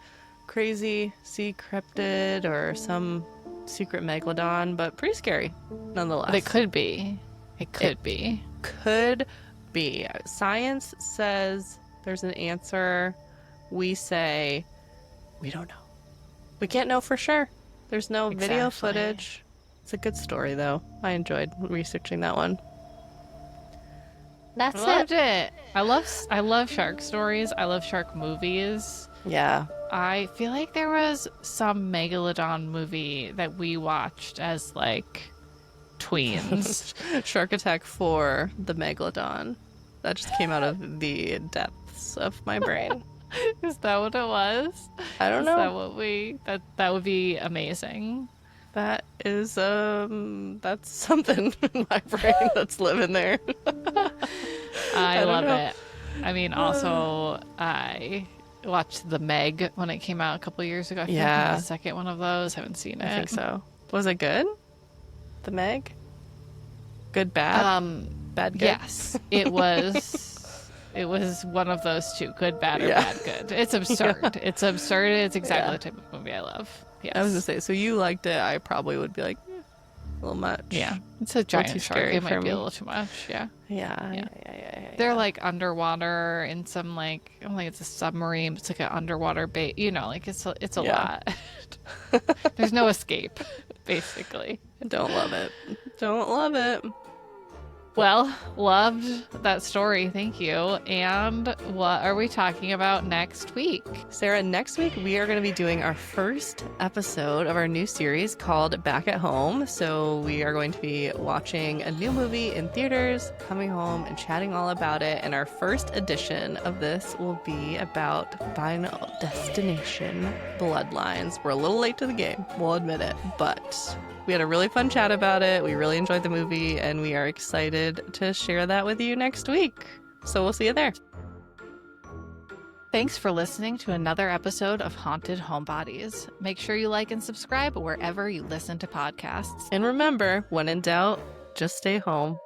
crazy sea cryptid or some secret megalodon, but pretty scary nonetheless. But it could be. It could be. Could be. Science says there's an answer. We say we don't know. We can't know for sure. There's no video footage. It's a good story, though. I enjoyed researching that one. That's Loved it. I love shark stories. I love shark movies. Yeah. I feel like there was some megalodon movie that we watched as like tweens. Shark Attack 4, the Megalodon. That just came out of the depths of my brain. Is that what it was? I don't know. Is that what that would be amazing. That is that's something in my brain that's living there. I love it. I mean, also I watched The Meg when it came out a couple years ago. I think the second one of those. Haven't seen it. I think so. Was it good? The Meg? Good, bad? Bad, good? Yes. It was. It was one of those two, good, bad, or bad, good. It's absurd. It's absurd. It's exactly the type of movie I love. Yes. I was going to say, so you liked it. I probably would be like, a little much. Yeah. It's a giant shark. It might be a little too much. Yeah. They're like underwater in some like, I don't think it's a submarine, but it's like an underwater bait. Like it's a lot. There's no escape, basically. Don't love it. Don't love it. Well, loved that story. Thank you. And what are we talking about next week? Sarah, next week we are going to be doing our first episode of our new series called Back at Home. So we are going to be watching a new movie in theaters, coming home and chatting all about it. And our first edition of this will be about Final Destination Bloodlines. We're a little late to the game, we'll admit it, but we had a really fun chat about it. We really enjoyed the movie, and we are excited to share that with you next week. So we'll see you there. Thanks for listening to another episode of Haunted Homebodies. Make sure you like and subscribe wherever you listen to podcasts. And remember, when in doubt, just stay home.